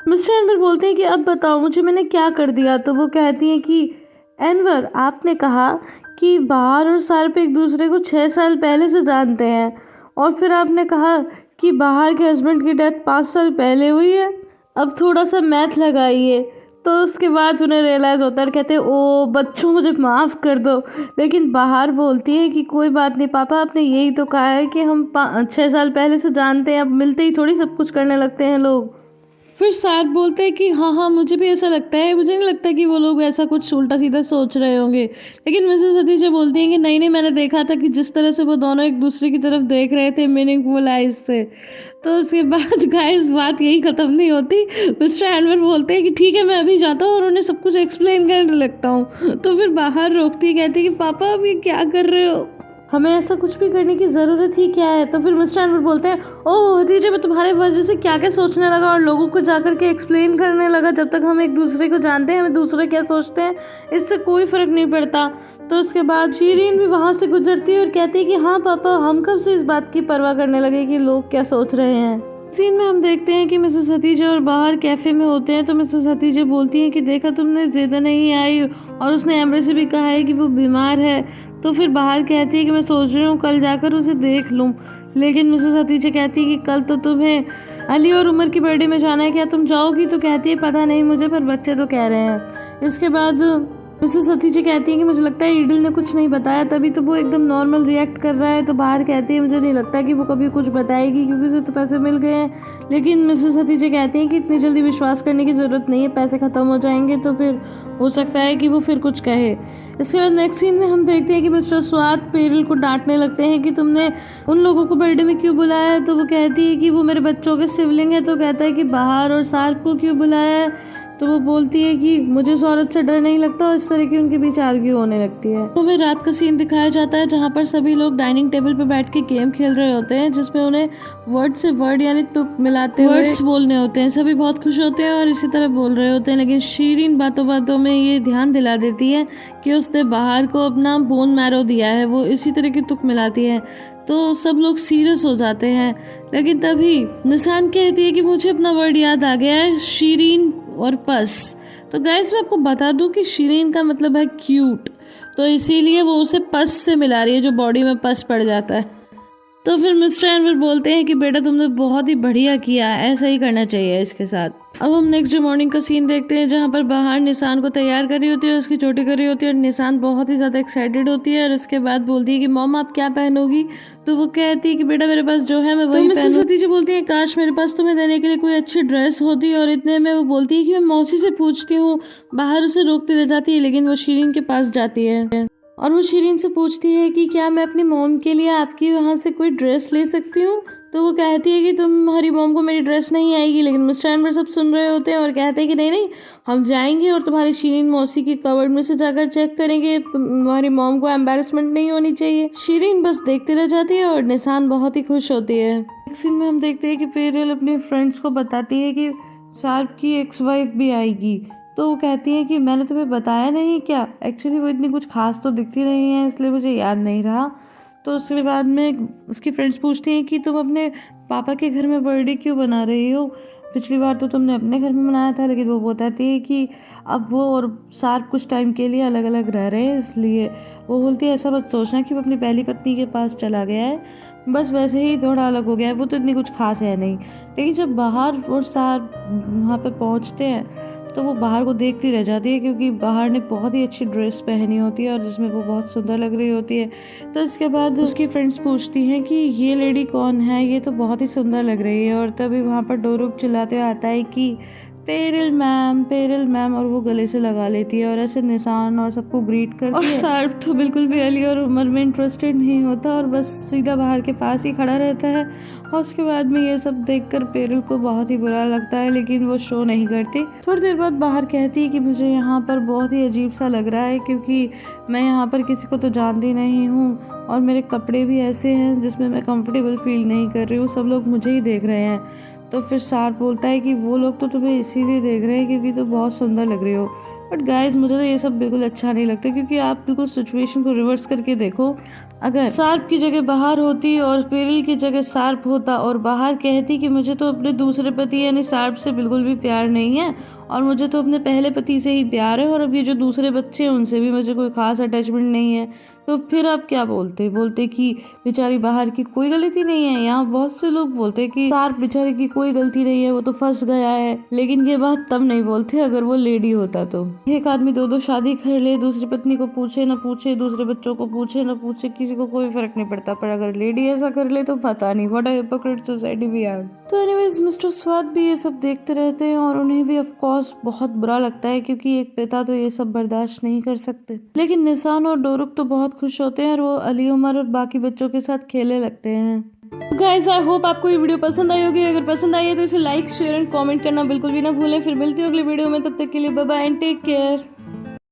Mister Enver बोलते हैं कि अब बताओ मुझे मैंने क्या कर दिया। तो वो कहती हैं कि एनवर, आपने कहा कि बाहर और सार्प एक दूसरे को 6 साल पहले से जानते हैं, और फिर आपने कहा कि बाहर के हस्बैंड की डेथ 5 साल पहले हुई है। अब थोड़ा सा मैथ लगाइए। तो उसके बाद उन्हें रियलाइज़ होता है और कहते हैं ओ बच्चों मुझे माफ़ कर दो। लेकिन बाहर बोलती है कि कोई बात नहीं पापा, आपने यही तो कहा है कि हम 6 साल पहले से जानते हैं, अब मिलते ही थोड़ी सब कुछ करने लगते हैं लोग। फिर सार्प बोलते हैं कि हाँ हाँ मुझे भी ऐसा लगता है, मुझे नहीं लगता कि वो लोग ऐसा कुछ उल्टा सीधा सोच रहे होंगे। लेकिन मिसेस हतीजा बोलती हैं कि नहीं नहीं, मैंने देखा था कि जिस तरह से वो दोनों एक दूसरे की तरफ देख रहे थे मीनिंगफुल आइज से। तो उसके बाद गाइस बात यही ख़त्म नहीं होती। मिस्टर एनवर बोलते हैं कि ठीक है मैं अभी जाता हूँ और उन्हें सब कुछ एक्सप्लेन करने लगता हूँ। तो फिर बाहर रोकती कहती है कि पापा अब ये क्या कर रहे हो, हमें ऐसा कुछ भी करने की ज़रूरत ही क्या है। तो फिर मिस्टर एनवर बोलते हैं ओह हतीजे, मैं तुम्हारे वजह से क्या क्या सोचने लगा और लोगों को जाकर के एक्सप्लेन करने लगा। जब तक हम एक दूसरे को जानते हैं, हमें दूसरे क्या सोचते हैं इससे कोई फ़र्क नहीं पड़ता। तो उसके बाद शीरीन भी वहाँ से गुजरती है और कहती है कि हाँ पापा, हम कब से इस बात की परवाह करने लगे कि लोग क्या सोच रहे हैं। सीन में हम देखते हैं कि मिसेस हतीजा और बाहर कैफ़े में होते हैं। तो मिसेस हतीजा बोलती हैं कि देखा तुमने, ज़िद्द नहीं आई और उसने एम्बर से भी कहा है कि वो बीमार है। तो फिर बाहर कहती है कि मैं सोच रही हूँ कल जाकर उसे देख लूँ। लेकिन मिसेस हतीजा कहती है कि कल तो तुम्हें अली और उमर की बर्थडे में जाना है, क्या तुम जाओगी। तो कहती है पता नहीं मुझे, पर बच्चे तो कह रहे हैं। इसके बाद मिसेस हतीजा कहती है कि मुझे लगता है ईडल ने कुछ नहीं बताया, तभी तो वो एकदम नॉर्मल रिएक्ट कर रहा है। तो बाहर कहती है मुझे नहीं लगता कि वो कभी कुछ बताएगी क्योंकि उसे तो पैसे मिल गए हैं। लेकिन मिसेस हतीजा कहती हैं कि इतनी जल्दी विश्वास करने की ज़रूरत नहीं है, पैसे ख़त्म हो जाएंगे तो फिर हो सकता है कि वो फिर कुछ कहे। इसके बाद नेक्स्ट सीन में हम देखते हैं कि मिस्टर स्वाद पेरिल को डांटने लगते हैं कि तुमने उन लोगों को बर्थडे में क्यों बुलाया है। तो वो कहती है कि वो मेरे बच्चों के सिबलिंग है। तो कहता है कि बाहर और सार्प को क्यों बुलाया है। तो वो बोलती है कि मुझे उस औरत से डर नहीं लगता, और इस तरह की उनके बीच आर्ग्यू होने लगती है। तो हमें रात का सीन दिखाया जाता है जहाँ पर सभी लोग डाइनिंग टेबल पर बैठ के गेम खेल रहे होते हैं, जिसमें उन्हें वर्ड से वर्ड यानी तुक मिलाते हुए वर्ड्स बोलने होते हैं। सभी बहुत खुश होते हैं और इसी तरह बोल रहे होते हैं। लेकिन शीरीन बातों बातों में ये ध्यान दिला देती है कि उसने बाहर को अपना बोन मैरो दिया है, वो इसी तरह की तुक मिलाती है। तो सब लोग सीरियस हो जाते हैं। लेकिन तभी निशान कहती है कि मुझे अपना वर्ड याद आ गया है, शीरीन और पस। तो गाइस मैं आपको बता दूं कि शीरीन का मतलब है क्यूट, तो इसीलिए वो उसे पस से मिला रही है, जो बॉडी में पस पड़ जाता है। तो फिर मिस्टर एनवर बोलते हैं कि बेटा तुमने बहुत ही बढ़िया किया, ऐसा ही करना चाहिए इसके साथ। अब हम नेक्स्ट डे मॉर्निंग का सीन देखते हैं जहाँ पर बाहर निशान को तैयार कर रही होती है, उसकी चोटी कर रही होती है और निशान बहुत ही ज़्यादा एक्साइटेड होती है। और उसके बाद बोलती है कि मॉम आप क्या पहनोगी। तो वो कहती है कि बेटा मेरे पास जो है मैं वही पहनूं। तो मिसेस बोलती है काश मेरे पास तुम्हें देने के लिए कोई अच्छी ड्रेस होती। और इतने में वो बोलती है कि मैं मौसी से पूछती हूँ। बाहर उसे रोकती रह जाती है, लेकिन वो शीरीन के पास जाती है और वो शीरीन से पूछती है कि क्या मैं अपनी मॉम के लिए आपकी वहाँ से कोई ड्रेस ले सकती हूँ। तो वो कहती है कि तुम्हारी मॉम को मेरी ड्रेस नहीं आएगी। लेकिन मिस्टर एनवर सब सुन रहे होते हैं और कहते हैं कि नहीं नहीं, हम जाएंगे और तुम्हारी शीरीन मौसी की कवर्ड में से जाकर चेक करेंगे, तुम्हारी मॉम को एम्बेरसमेंट नहीं होनी चाहिए। शीरीन बस देखती रह जाती है और निशान बहुत ही खुश होती है। एक सीन में हम देखते हैं कि पेरिल अपने फ्रेंड्स को बताती है कि सार्प की एक्स वाइफ भी आएगी। तो वो कहती है कि मैंने तुम्हें बताया नहीं क्या। एक्चुअली वो इतनी कुछ खास तो दिखती नहीं है, इसलिए मुझे याद नहीं रहा। तो उसके बाद में उसकी फ्रेंड्स पूछती हैं कि तुम अपने पापा के घर में बर्थडे क्यों बना रही हो, पिछली बार तो तुमने अपने घर में मनाया था। लेकिन वो बताती है कि अब वो और सार्प कुछ टाइम के लिए अलग अलग रह रहे हैं, इसलिए वो बोलती है ऐसा मत सोचना कि वो अपनी पहली पत्नी के पास चला गया है, बस वैसे ही थोड़ा अलग हो गया है, वो तो इतनी कुछ खास है नहीं। लेकिन जब बाहर और सार्प वहाँ पर पहुँचते हैं तो वो बाहर को देखती रह जाती है, क्योंकि बाहर ने बहुत ही अच्छी ड्रेस पहनी होती है और जिसमें वो बहुत सुंदर लग रही होती है। तो इसके बाद उसकी फ्रेंड्स पूछती हैं कि ये लेडी कौन है, ये तो बहुत ही सुंदर लग रही है। और तभी वहाँ पर डोरूप चिल्लाते हुए आता है कि पेरिल मैम, और वो गले से लगा लेती है और ऐसे निशान और सबको ग्रीट करती है। और सार्प तो बिल्कुल भी अली और उमर में इंटरेस्टेड नहीं होता और बस सीधा बाहर के पास ही खड़ा रहता है। और उसके बाद में ये सब देखकर पेरिल को बहुत ही बुरा लगता है, लेकिन वो शो नहीं करती। थोड़ी देर बाद बाहर कहती है कि मुझे यहाँ पर बहुत ही अजीब सा लग रहा है, क्योंकि मैं यहाँ पर किसी को तो जानती नहीं हूँ और मेरे कपड़े भी ऐसे हैं जिसमें मैं कंफर्टेबल फील नहीं कर रही हूँ, सब लोग मुझे ही देख रहे हैं। तो फिर सार्प बोलता है कि वो लोग तो तुम्हें इसीलिए देख रहे हैं क्योंकि तुम बहुत सुंदर लग रही हो। बट गाइस मुझे तो ये सब बिल्कुल अच्छा नहीं लगता, क्योंकि आप बिल्कुल सिचुएशन को रिवर्स करके देखो। अगर सार्प की जगह बाहर होती और पेरिल की जगह सार्प होता और बाहर कहती कि मुझे तो अपने दूसरे पति यानी सार्प से बिल्कुल भी प्यार नहीं है और मुझे तो अपने पहले पति से ही प्यार है, और अब ये जो दूसरे बच्चे हैं उनसे भी मुझे कोई खास अटैचमेंट नहीं है, तो फिर आप क्या बोलते कि बेचारी बाहर की कोई गलती नहीं है। यहाँ बहुत से लोग बोलते कि सार्प बेचारे की कोई गलती नहीं है, वो तो फंस गया है, लेकिन ये बात तब नहीं बोलते अगर वो लेडी होता तो। एक आदमी दो शादी कर ले, दूसरी पत्नी को पूछे न पूछे, दूसरे बच्चों को पूछे न पूछे, किसी को कोई फर्क नहीं पड़ता, पर अगर लेडी ऐसा कर ले तो पता नहीं what a hypocrite society we are. तो एनीवेज मिस्टर स्वाद भी ये सब देखते रहते हैं और उन्हें भी ऑफ कोर्स बहुत बुरा लगता है, क्योंकि एक पिता तो ये सब बर्दाश्त नहीं कर सकते। लेकिन निशान और डोरुक तो बहुत खुश होते हैं और वो अली उमर और बाकी बच्चों के साथ खेलने लगते हैं। गाइस आई होप आपको ये वीडियो पसंद आई होगी। अगर पसंद आई है तो इसे लाइक शेयर एंड कमेंट करना बिल्कुल भी ना भूलें। फिर मिलती हूँ अगली वीडियो में, तब तक के लिए bye bye and take care.